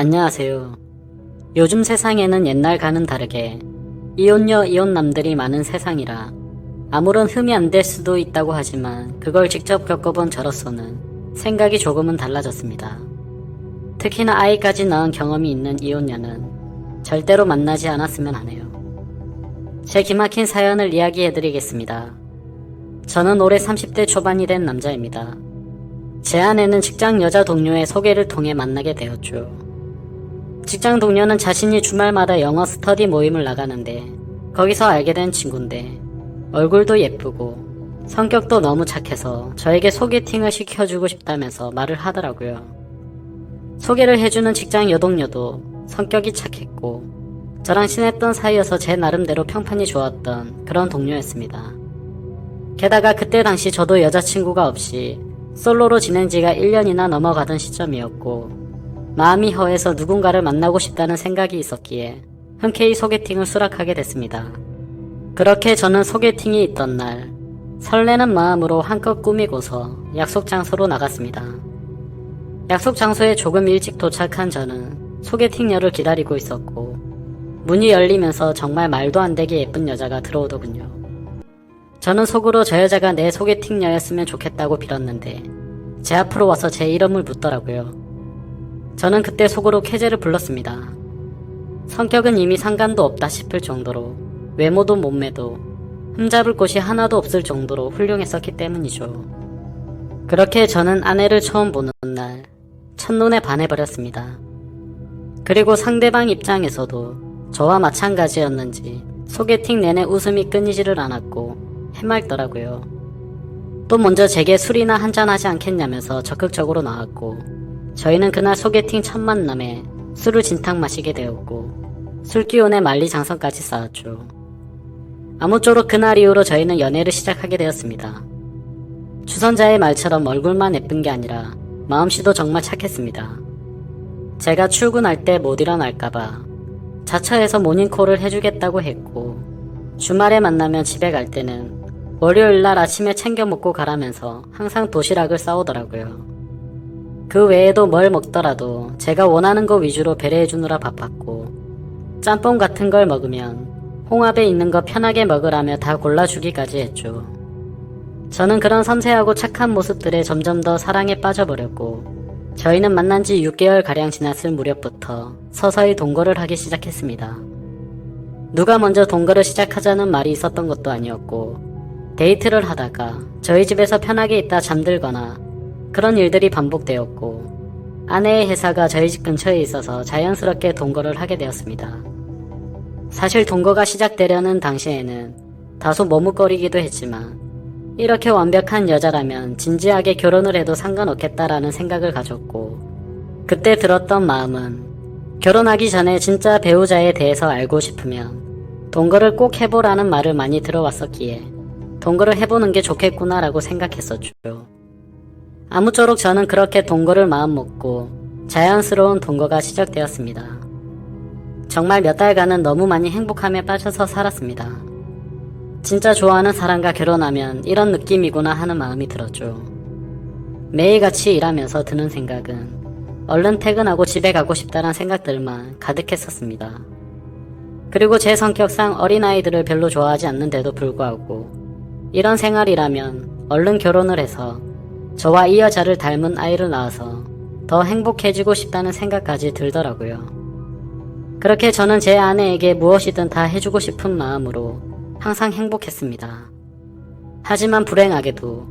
안녕하세요. 요즘 세상에는 옛날과는 다르게 이혼녀 이혼남들이 많은 세상이라 아무런 흠이 안 될 수도 있다고 하지만 그걸 직접 겪어본 저로서는 생각이 조금은 달라졌습니다. 특히나 아이까지 낳은 경험이 있는 이혼녀는 절대로 만나지 않았으면 하네요. 제 기막힌 사연을 이야기해드리겠습니다. 저는 올해 30대 초반이 된 남자입니다. 제 아내는 직장 여자 동료의 소개를 통해 만나게 되었죠. 직장 동료는 자신이 주말마다 영어 스터디 모임을 나가는데 거기서 알게 된 친구인데 얼굴도 예쁘고 성격도 너무 착해서 저에게 소개팅을 시켜주고 싶다면서 말을 하더라고요. 소개를 해주는 직장 여동료도 성격이 착했고 저랑 친했던 사이여서 제 나름대로 평판이 좋았던 그런 동료였습니다. 게다가 그때 당시 저도 여자친구가 없이 솔로로 지낸 지가 1년이나 넘어가던 시점이었고 마음이 허해서 누군가를 만나고 싶다는 생각이 있었기에 흔쾌히 소개팅을 수락하게 됐습니다. 그렇게 저는 소개팅이 있던 날 설레는 마음으로 한껏 꾸미고서 약속 장소로 나갔습니다. 약속 장소에 조금 일찍 도착한 저는 소개팅녀를 기다리고 있었고 문이 열리면서 정말 말도 안 되게 예쁜 여자가 들어오더군요. 저는 속으로 저 여자가 내 소개팅녀였으면 좋겠다고 빌었는데 제 앞으로 와서 제 이름을 묻더라고요. 저는 그때 속으로 쾌재를 불렀습니다. 성격은 이미 상관도 없다 싶을 정도로 외모도 몸매도 흠잡을 곳이 하나도 없을 정도로 훌륭했었기 때문이죠. 그렇게 저는 아내를 처음 보는 날 첫눈에 반해버렸습니다. 그리고 상대방 입장에서도 저와 마찬가지였는지 소개팅 내내 웃음이 끊이지를 않았고 해맑더라고요. 또 먼저 제게 술이나 한잔하지 않겠냐면서 적극적으로 나왔고 저희는 그날 소개팅 첫 만남에 술을 진탕 마시게 되었고 술기운에 만리장성까지 쌓았죠. 아무쪼록 그날 이후로 저희는 연애를 시작하게 되었습니다. 주선자의 말처럼 얼굴만 예쁜 게 아니라 마음씨도 정말 착했습니다. 제가 출근할 때 못 일어날까봐 자처해서 모닝콜을 해주겠다고 했고 주말에 만나면 집에 갈 때는 월요일날 아침에 챙겨 먹고 가라면서 항상 도시락을 싸오더라고요. 그 외에도 뭘 먹더라도 제가 원하는 거 위주로 배려해주느라 바빴고 짬뽕 같은 걸 먹으면 홍합에 있는 거 편하게 먹으라며 다 골라주기까지 했죠. 저는 그런 섬세하고 착한 모습들에 점점 더 사랑에 빠져버렸고 저희는 만난 지 6개월가량 지났을 무렵부터 서서히 동거를 하기 시작했습니다. 누가 먼저 동거를 시작하자는 말이 있었던 것도 아니었고 데이트를 하다가 저희 집에서 편하게 있다 잠들거나 그런 일들이 반복되었고 아내의 회사가 저희 집 근처에 있어서 자연스럽게 동거를 하게 되었습니다. 사실 동거가 시작되려는 당시에는 다소 머뭇거리기도 했지만 이렇게 완벽한 여자라면 진지하게 결혼을 해도 상관없겠다라는 생각을 가졌고 그때 들었던 마음은 결혼하기 전에 진짜 배우자에 대해서 알고 싶으면 동거를 꼭 해보라는 말을 많이 들어왔었기에 동거를 해보는 게 좋겠구나라고 생각했었죠. 아무쪼록 저는 그렇게 동거를 마음먹고 자연스러운 동거가 시작되었습니다. 정말 몇 달간은 너무 많이 행복함에 빠져서 살았습니다. 진짜 좋아하는 사람과 결혼하면 이런 느낌이구나 하는 마음이 들었죠. 매일같이 일하면서 드는 생각은 얼른 퇴근하고 집에 가고 싶다는 생각들만 가득했었습니다. 그리고 제 성격상 어린아이들을 별로 좋아하지 않는데도 불구하고 이런 생활이라면 얼른 결혼을 해서 저와 이 여자를 닮은 아이를 낳아서 더 행복해지고 싶다는 생각까지 들더라고요. 그렇게 저는 제 아내에게 무엇이든 다 해주고 싶은 마음으로 항상 행복했습니다. 하지만 불행하게도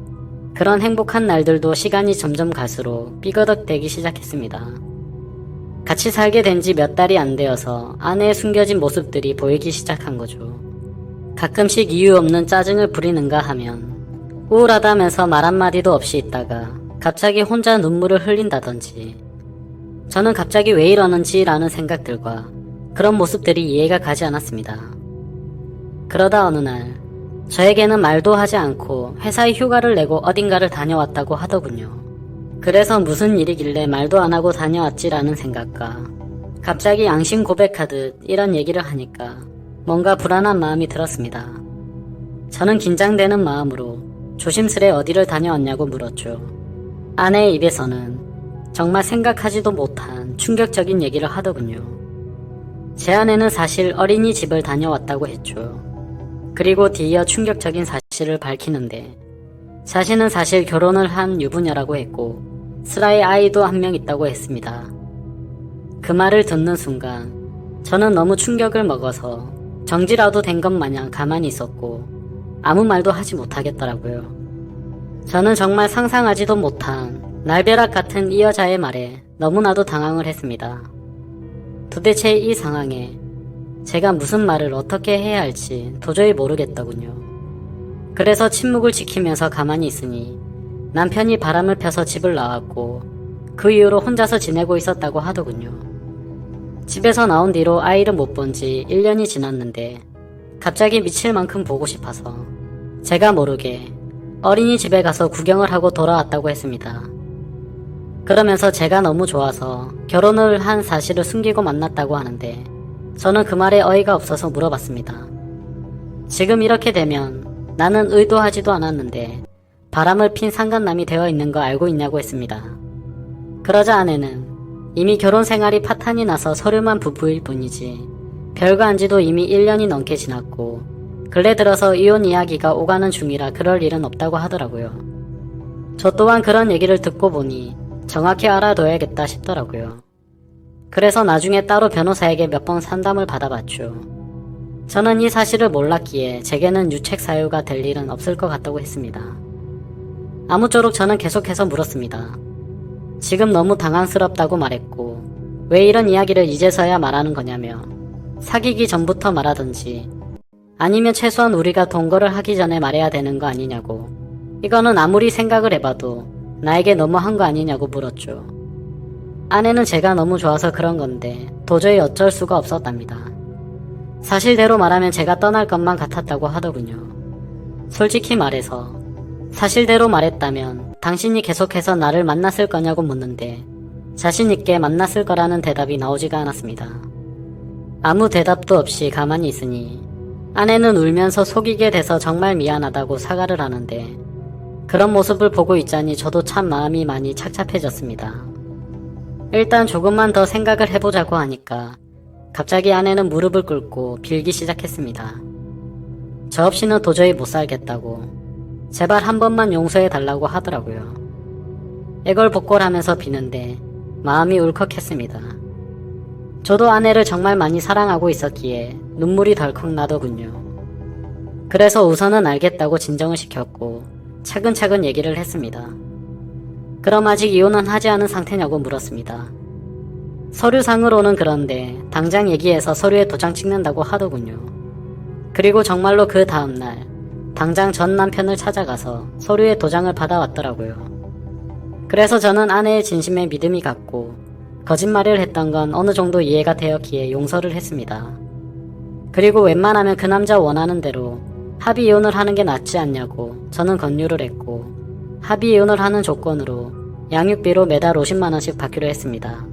그런 행복한 날들도 시간이 점점 갈수록 삐거덕대기 시작했습니다. 같이 살게 된 지 몇 달이 안 되어서 아내의 숨겨진 모습들이 보이기 시작한 거죠. 가끔씩 이유 없는 짜증을 부리는가 하면 우울하다면서 말 한마디도 없이 있다가 갑자기 혼자 눈물을 흘린다든지 저는 갑자기 왜 이러는지 라는 생각들과 그런 모습들이 이해가 가지 않았습니다. 그러다 어느 날 저에게는 말도 하지 않고 회사에 휴가를 내고 어딘가를 다녀왔다고 하더군요. 그래서 무슨 일이길래 말도 안 하고 다녀왔지라는 생각과 갑자기 양심 고백하듯 이런 얘기를 하니까 뭔가 불안한 마음이 들었습니다. 저는 긴장되는 마음으로 조심스레 어디를 다녀왔냐고 물었죠. 아내의 입에서는 정말 생각하지도 못한 충격적인 얘기를 하더군요. 제 아내는 사실 어린이집을 다녀왔다고 했죠. 그리고 뒤이어 충격적인 사실을 밝히는데 자신은 사실 결혼을 한 유부녀라고 했고 슬아의 아이도 한 명 있다고 했습니다. 그 말을 듣는 순간 저는 너무 충격을 먹어서 정지라도 된 것 마냥 가만히 있었고 아무 말도 하지 못하겠더라고요. 저는 정말 상상하지도 못한 날벼락 같은 이 여자의 말에 너무나도 당황을 했습니다. 도대체 이 상황에 제가 무슨 말을 어떻게 해야 할지 도저히 모르겠더군요. 그래서 침묵을 지키면서 가만히 있으니 남편이 바람을 펴서 집을 나왔고 그 이후로 혼자서 지내고 있었다고 하더군요. 집에서 나온 뒤로 아이를 못 본 지 1년이 지났는데 갑자기 미칠 만큼 보고 싶어서 제가 모르게 어린이집에 가서 구경을 하고 돌아왔다고 했습니다. 그러면서 제가 너무 좋아서 결혼을 한 사실을 숨기고 만났다고 하는데 저는 그 말에 어이가 없어서 물어봤습니다. 지금 이렇게 되면 나는 의도하지도 않았는데 바람을 핀 상간남이 되어 있는 거 알고 있냐고 했습니다. 그러자 아내는 이미 결혼 생활이 파탄이 나서 서류만 부부일 뿐이지 별거 안지도 이미 1년이 넘게 지났고 근래 들어서 이혼 이야기가 오가는 중이라 그럴 일은 없다고 하더라고요. 저 또한 그런 얘기를 듣고 보니 정확히 알아둬야겠다 싶더라고요. 그래서 나중에 따로 변호사에게 몇 번 상담을 받아봤죠. 저는 이 사실을 몰랐기에 제게는 유책 사유가 될 일은 없을 것 같다고 했습니다. 아무쪼록 저는 계속해서 물었습니다. 지금 너무 당황스럽다고 말했고 왜 이런 이야기를 이제서야 말하는 거냐며 사귀기 전부터 말하든지 아니면 최소한 우리가 동거를 하기 전에 말해야 되는 거 아니냐고 이거는 아무리 생각을 해봐도 나에게 너무한 거 아니냐고 물었죠. 아내는 제가 너무 좋아서 그런 건데 도저히 어쩔 수가 없었답니다. 사실대로 말하면 제가 떠날 것만 같았다고 하더군요. 솔직히 말해서 사실대로 말했다면 당신이 계속해서 나를 만났을 거냐고 묻는데 자신있게 만났을 거라는 대답이 나오지가 않았습니다. 아무 대답도 없이 가만히 있으니 아내는 울면서 속이게 돼서 정말 미안하다고 사과를 하는데 그런 모습을 보고 있자니 저도 참 마음이 많이 착잡해졌습니다. 일단 조금만 더 생각을 해보자고 하니까 갑자기 아내는 무릎을 꿇고 빌기 시작했습니다. 저 없이는 도저히 못 살겠다고 제발 한 번만 용서해달라고 하더라고요. 애걸복걸하면서 비는데 마음이 울컥했습니다. 저도 아내를 정말 많이 사랑하고 있었기에 눈물이 덜컥 나더군요. 그래서 우선은 알겠다고 진정을 시켰고 차근차근 얘기를 했습니다. 그럼 아직 이혼은 하지 않은 상태냐고 물었습니다. 서류상으로는 그런데 당장 얘기해서 서류에 도장 찍는다고 하더군요. 그리고 정말로 그 다음날 당장 전 남편을 찾아가서 서류에 도장을 받아왔더라고요. 그래서 저는 아내의 진심에 믿음이 갔고 거짓말을 했던 건 어느 정도 이해가 되었기에 용서를 했습니다. 그리고 웬만하면 그 남자 원하는 대로 합의 이혼을 하는 게 낫지 않냐고 저는 권유를 했고 합의 이혼을 하는 조건으로 양육비로 매달 50만 원씩 받기로 했습니다.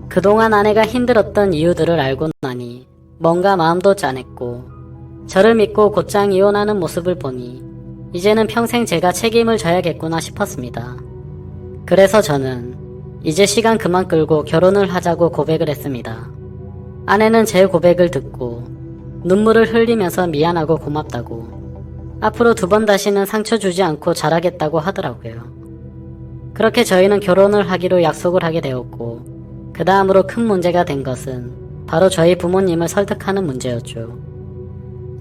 그동안 아내가 힘들었던 이유들을 알고 나니 뭔가 마음도 짠했고 저를 믿고 곧장 이혼하는 모습을 보니 이제는 평생 제가 책임을 져야겠구나 싶었습니다. 그래서 저는 이제 시간 그만 끌고 결혼을 하자고 고백을 했습니다. 아내는 제 고백을 듣고 눈물을 흘리면서 미안하고 고맙다고 앞으로 2번 다시는 상처 주지 않고 잘하겠다고 하더라고요. 그렇게 저희는 결혼을 하기로 약속을 하게 되었고 그 다음으로 큰 문제가 된 것은 바로 저희 부모님을 설득하는 문제였죠.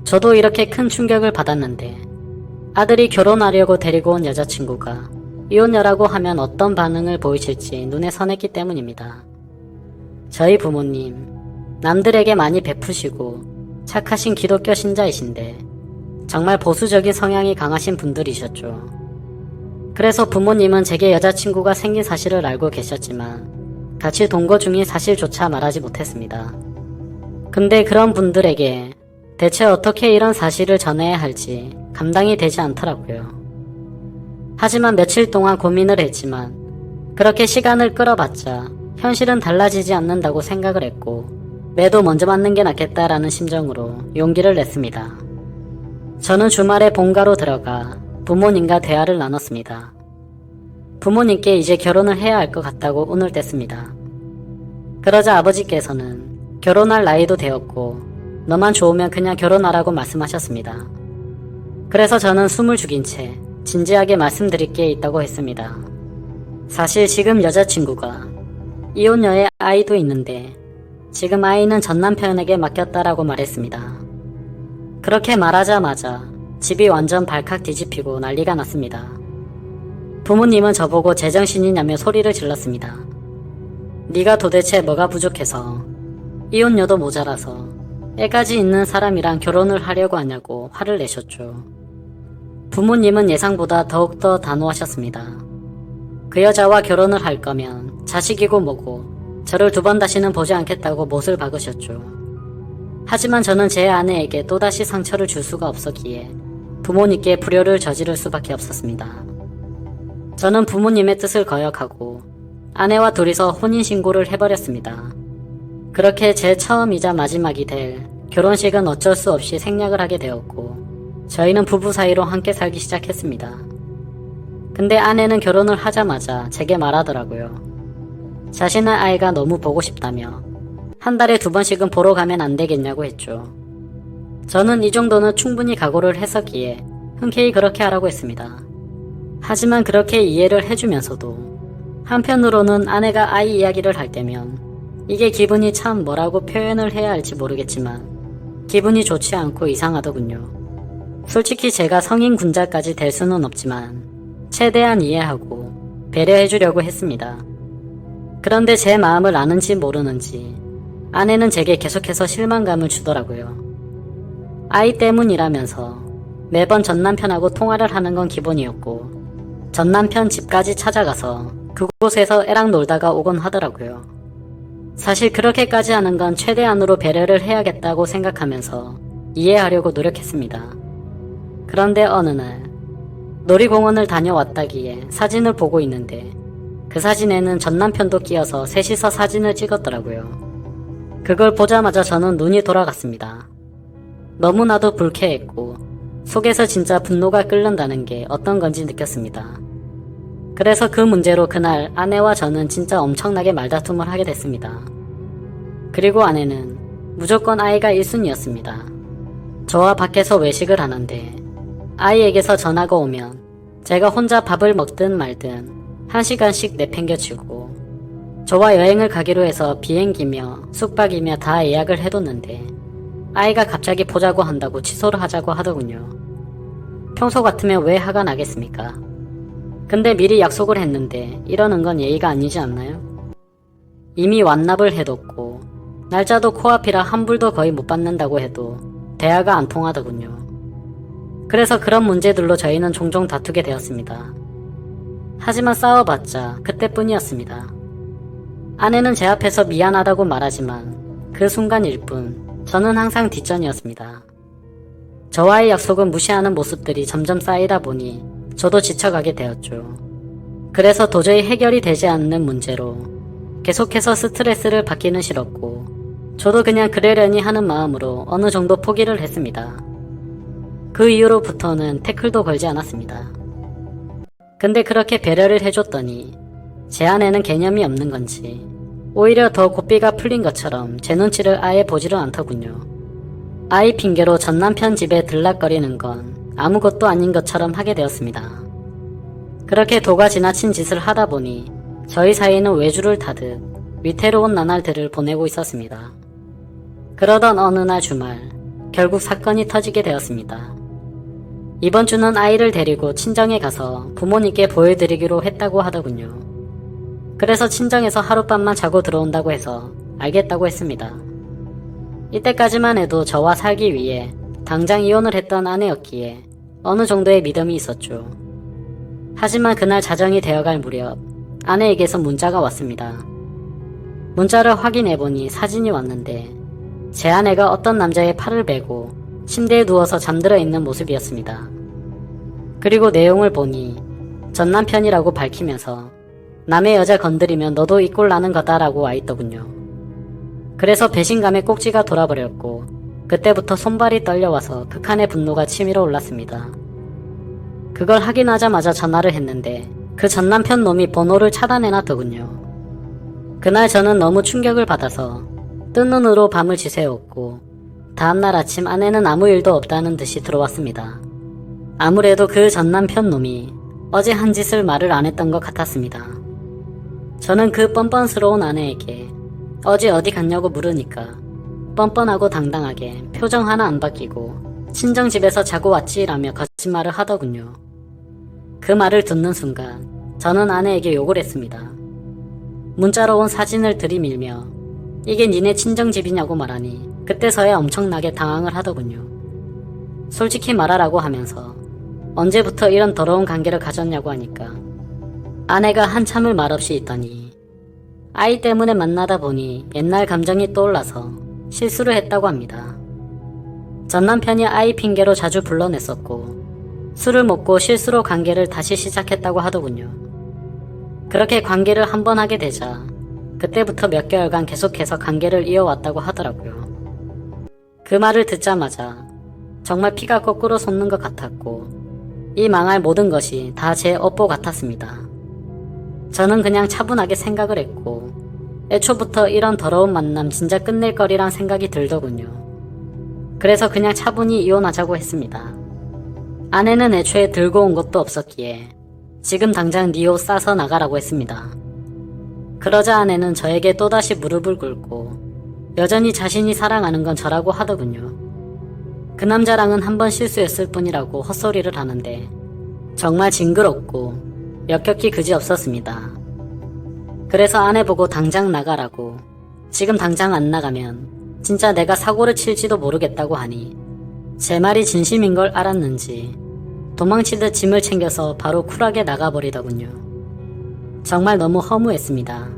저도 이렇게 큰 충격을 받았는데 아들이 결혼하려고 데리고 온 여자친구가 이혼녀라고 하면 어떤 반응을 보이실지 눈에 선했기 때문입니다. 저희 부모님, 남들에게 많이 베푸시고 착하신 기독교 신자이신데 정말 보수적인 성향이 강하신 분들이셨죠. 그래서 부모님은 제게 여자친구가 생긴 사실을 알고 계셨지만 같이 동거 중인 사실조차 말하지 못했습니다. 근데 그런 분들에게 대체 어떻게 이런 사실을 전해야 할지 감당이 되지 않더라고요. 하지만 며칠 동안 고민을 했지만 그렇게 시간을 끌어봤자 현실은 달라지지 않는다고 생각을 했고 매도 먼저 맞는 게 낫겠다라는 심정으로 용기를 냈습니다. 저는 주말에 본가로 들어가 부모님과 대화를 나눴습니다. 부모님께 이제 결혼을 해야 할 것 같다고 운을 뗐습니다. 그러자 아버지께서는 결혼할 나이도 되었고 너만 좋으면 그냥 결혼하라고 말씀하셨습니다. 그래서 저는 숨을 죽인 채 진지하게 말씀드릴 게 있다고 했습니다. 사실 지금 여자친구가 이혼녀의 아이도 있는데 지금 아이는 전 남편에게 맡겼다라고 말했습니다. 그렇게 말하자마자 집이 완전 발칵 뒤집히고 난리가 났습니다. 부모님은 저보고 제정신이냐며 소리를 질렀습니다. 네가 도대체 뭐가 부족해서 이혼녀도 모자라서 애까지 있는 사람이랑 결혼을 하려고 하냐고 화를 내셨죠. 부모님은 예상보다 더욱더 단호하셨습니다. 그 여자와 결혼을 할 거면 자식이고 뭐고 저를 두 번 다시는 보지 않겠다고 못을 박으셨죠. 하지만 저는 제 아내에게 또다시 상처를 줄 수가 없었기에 부모님께 불효를 저지를 수밖에 없었습니다. 저는 부모님의 뜻을 거역하고 아내와 둘이서 혼인신고를 해버렸습니다. 그렇게 제 처음이자 마지막이 될 결혼식은 어쩔 수 없이 생략을 하게 되었고 저희는 부부 사이로 함께 살기 시작했습니다. 근데 아내는 결혼을 하자마자 제게 말하더라고요. 자신의 아이가 너무 보고 싶다며 한 달에 2번씩은 보러 가면 안 되겠냐고 했죠. 저는 이 정도는 충분히 각오를 했었기에 흔쾌히 그렇게 하라고 했습니다. 하지만 그렇게 이해를 해주면서도 한편으로는 아내가 아이 이야기를 할 때면 이게 기분이 참 뭐라고 표현을 해야 할지 모르겠지만 기분이 좋지 않고 이상하더군요. 솔직히 제가 성인 군자까지 될 수는 없지만 최대한 이해하고 배려해주려고 했습니다. 그런데 제 마음을 아는지 모르는지 아내는 제게 계속해서 실망감을 주더라고요. 아이 때문이라면서 매번 전남편하고 통화를 하는 건 기본이었고 전남편 집까지 찾아가서 그곳에서 애랑 놀다가 오곤 하더라고요. 사실 그렇게까지 하는 건 최대한으로 배려를 해야겠다고 생각하면서 이해하려고 노력했습니다. 그런데 어느 날 놀이공원을 다녀왔다기에 사진을 보고 있는데 그 사진에는 전남편도 끼어서 셋이서 사진을 찍었더라고요. 그걸 보자마자 저는 눈이 돌아갔습니다. 너무나도 불쾌했고 속에서 진짜 분노가 끓는다는 게 어떤 건지 느꼈습니다. 그래서 그 문제로 그날 아내와 저는 진짜 엄청나게 말다툼을 하게 됐습니다. 그리고 아내는 무조건 아이가 1순위였습니다. 저와 밖에서 외식을 하는데 아이에게서 전화가 오면 제가 혼자 밥을 먹든 말든 1시간씩 내팽겨치고 저와 여행을 가기로 해서 비행기며 숙박이며 다 예약을 해뒀는데 아이가 갑자기 보자고 한다고 취소를 하자고 하더군요. 평소 같으면 왜 화가 나겠습니까? 근데 미리 약속을 했는데 이러는 건 예의가 아니지 않나요? 이미 완납을 해뒀고 날짜도 코앞이라 환불도 거의 못 받는다고 해도 대화가 안 통하더군요. 그래서 그런 문제들로 저희는 종종 다투게 되었습니다. 하지만 싸워봤자 그때뿐이었습니다. 아내는 제 앞에서 미안하다고 말하지만 그 순간일 뿐 저는 항상 뒷전이었습니다. 저와의 약속은 무시하는 모습들이 점점 쌓이다 보니 저도 지쳐가게 되었죠. 그래서 도저히 해결이 되지 않는 문제로 계속해서 스트레스를 받기는 싫었고 저도 그냥 그러려니 하는 마음으로 어느 정도 포기를 했습니다. 그 이후로부터는 태클도 걸지 않았습니다. 근데 그렇게 배려를 해줬더니 제 아내는 개념이 없는 건지 오히려 더 고삐가 풀린 것처럼 제 눈치를 아예 보지를 않더군요. 아이 핑계로 전남편 집에 들락거리는 건 아무것도 아닌 것처럼 하게 되었습니다. 그렇게 도가 지나친 짓을 하다 보니 저희 사이는 외주를 타듯 위태로운 나날들을 보내고 있었습니다. 그러던 어느 날 주말 결국 사건이 터지게 되었습니다. 이번 주는 아이를 데리고 친정에 가서 부모님께 보여드리기로 했다고 하더군요. 그래서 친정에서 하룻밤만 자고 들어온다고 해서 알겠다고 했습니다. 이때까지만 해도 저와 살기 위해 당장 이혼을 했던 아내였기에 어느 정도의 믿음이 있었죠. 하지만 그날 자정이 되어갈 무렵 아내에게서 문자가 왔습니다. 문자를 확인해보니 사진이 왔는데 제 아내가 어떤 남자의 팔을 베고 침대에 누워서 잠들어 있는 모습이었습니다. 그리고 내용을 보니 전 남편이라고 밝히면서 남의 여자 건드리면 너도 이 꼴 나는 거다라고 와있더군요. 그래서 배신감에 꼭지가 돌아버렸고 그때부터 손발이 떨려와서 극한의 분노가 치밀어 올랐습니다. 그걸 확인하자마자 전화를 했는데 그 전 남편 놈이 번호를 차단해놨더군요. 그날 저는 너무 충격을 받아서 뜬 눈으로 밤을 지새웠고 다음날 아침 아내는 아무 일도 없다는 듯이 들어왔습니다. 아무래도 그 전 남편 놈이 어제 한 짓을 말을 안 했던 것 같았습니다. 저는 그 뻔뻔스러운 아내에게 어제 어디 갔냐고 물으니까 뻔뻔하고 당당하게 표정 하나 안 바뀌고 친정집에서 자고 왔지라며 거짓말을 하더군요. 그 말을 듣는 순간 저는 아내에게 욕을 했습니다. 문자로 온 사진을 들이밀며 이게 니네 친정집이냐고 말하니 그때서야 엄청나게 당황을 하더군요. 솔직히 말하라고 하면서 언제부터 이런 더러운 관계를 가졌냐고 하니까 아내가 한참을 말없이 있더니 아이 때문에 만나다 보니 옛날 감정이 떠올라서 실수를 했다고 합니다. 전 남편이 아이 핑계로 자주 불러냈었고 술을 먹고 실수로 관계를 다시 시작했다고 하더군요. 그렇게 관계를 한 번 하게 되자 그때부터 몇 개월간 계속해서 관계를 이어왔다고 하더라고요. 그 말을 듣자마자 정말 피가 거꾸로 솟는 것 같았고 이 망할 모든 것이 다 제 업보 같았습니다. 저는 그냥 차분하게 생각을 했고 애초부터 이런 더러운 만남 진짜 끝낼 거리란 생각이 들더군요. 그래서 그냥 차분히 이혼하자고 했습니다. 아내는 애초에 들고 온 것도 없었기에 지금 당장 네 옷 싸서 나가라고 했습니다. 그러자 아내는 저에게 또다시 무릎을 꿇고 여전히 자신이 사랑하는 건 저라고 하더군요. 그 남자랑은 한 번 실수였을 뿐이라고 헛소리를 하는데 정말 징그럽고 역겹기 그지없었습니다. 그래서 아내 보고 당장 나가라고 지금 당장 안 나가면 진짜 내가 사고를 칠지도 모르겠다고 하니 제 말이 진심인 걸 알았는지 도망치듯 짐을 챙겨서 바로 쿨하게 나가버리더군요. 정말 너무 허무했습니다.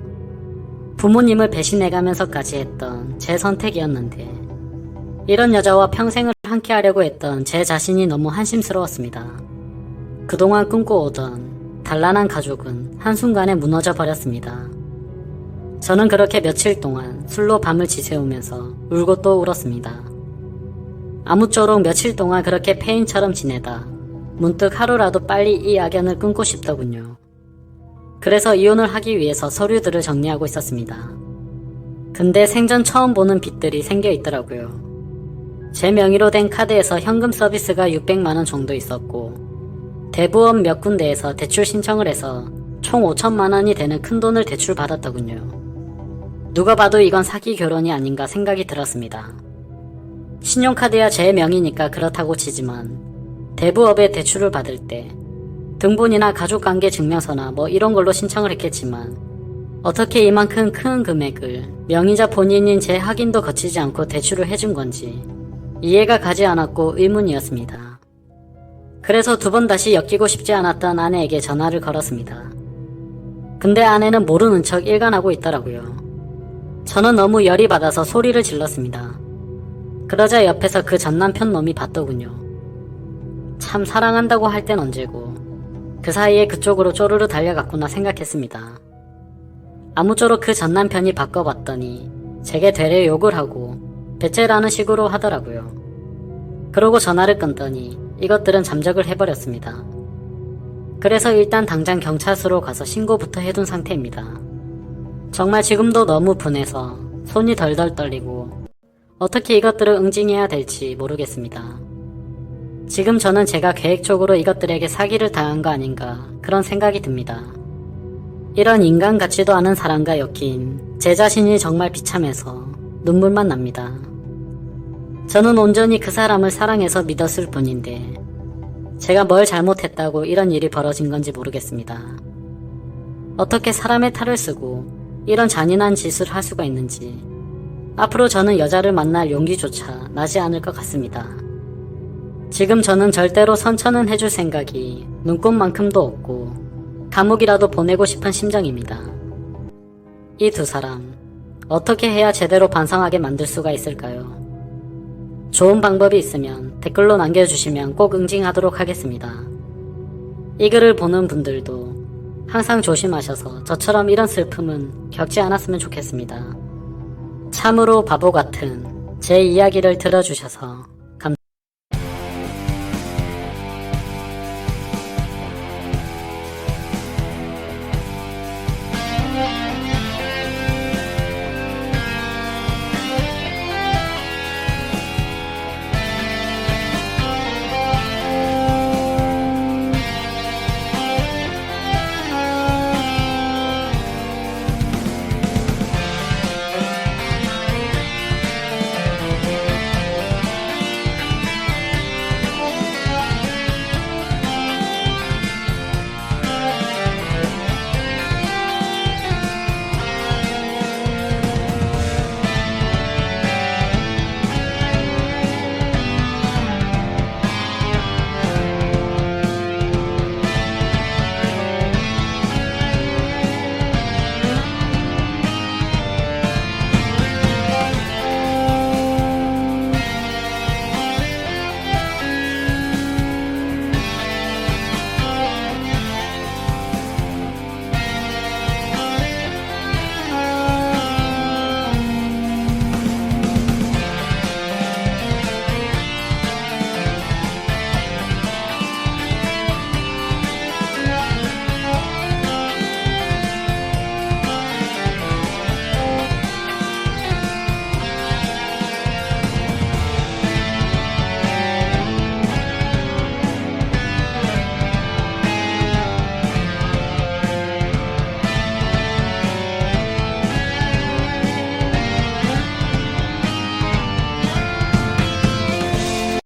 부모님을 배신해가면서까지 했던 제 선택이었는데 이런 여자와 평생을 함께하려고 했던 제 자신이 너무 한심스러웠습니다. 그동안 꿈꿔오던 단란한 가족은 한순간에 무너져 버렸습니다. 저는 그렇게 며칠 동안 술로 밤을 지새우면서 울고 또 울었습니다. 아무쪼록 며칠 동안 그렇게 폐인처럼 지내다 문득 하루라도 빨리 이 악연을 끊고 싶더군요. 그래서 이혼을 하기 위해서 서류들을 정리하고 있었습니다. 근데 생전 처음 보는 빚들이 생겨 있더라고요. 제 명의로 된 카드에서 현금 서비스가 600만원 정도 있었고 대부업 몇 군데에서 대출 신청을 해서 총 5천만원이 되는 큰돈을 대출받았더군요. 누가 봐도 이건 사기 결혼이 아닌가 생각이 들었습니다. 신용카드야 제 명의니까 그렇다고 치지만 대부업에 대출을 받을 때 등본이나 가족관계 증명서나 뭐 이런 걸로 신청을 했겠지만 어떻게 이만큼 큰 금액을 명의자 본인인 제 확인도 거치지 않고 대출을 해준 건지 이해가 가지 않았고 의문이었습니다. 그래서 두 번 다시 엮이고 싶지 않았던 아내에게 전화를 걸었습니다. 근데 아내는 모르는 척 일관하고 있더라고요. 저는 너무 열이 받아서 소리를 질렀습니다. 그러자 옆에서 그 전남편 놈이 봤더군요. 참 사랑한다고 할 땐 언제고 그 사이에 그쪽으로 쪼르르 달려갔구나 생각했습니다. 아무쪼록 그 전남편이 바꿔봤더니 제게 되레 욕을 하고 배째라는 식으로 하더라고요. 그러고 전화를 끊더니 이것들은 잠적을 해버렸습니다. 그래서 일단 당장 경찰서로 가서 신고부터 해둔 상태입니다. 정말 지금도 너무 분해서 손이 덜덜 떨리고 어떻게 이것들을 응징해야 될지 모르겠습니다. 지금 저는 제가 계획적으로 이것들에게 사기를 당한 거 아닌가 그런 생각이 듭니다. 이런 인간 같지도 않은 사람과 엮인 제 자신이 정말 비참해서 눈물만 납니다. 저는 온전히 그 사람을 사랑해서 믿었을 뿐인데 제가 뭘 잘못했다고 이런 일이 벌어진 건지 모르겠습니다. 어떻게 사람의 탈을 쓰고 이런 잔인한 짓을 할 수가 있는지 앞으로 저는 여자를 만날 용기조차 나지 않을 것 같습니다. 지금 저는 절대로 선처는 해줄 생각이 눈꼽만큼도 없고 감옥이라도 보내고 싶은 심정입니다. 이 두 사람 어떻게 해야 제대로 반성하게 만들 수가 있을까요? 좋은 방법이 있으면 댓글로 남겨주시면 꼭 응징하도록 하겠습니다. 이 글을 보는 분들도 항상 조심하셔서 저처럼 이런 슬픔은 겪지 않았으면 좋겠습니다. 참으로 바보 같은 제 이야기를 들어주셔서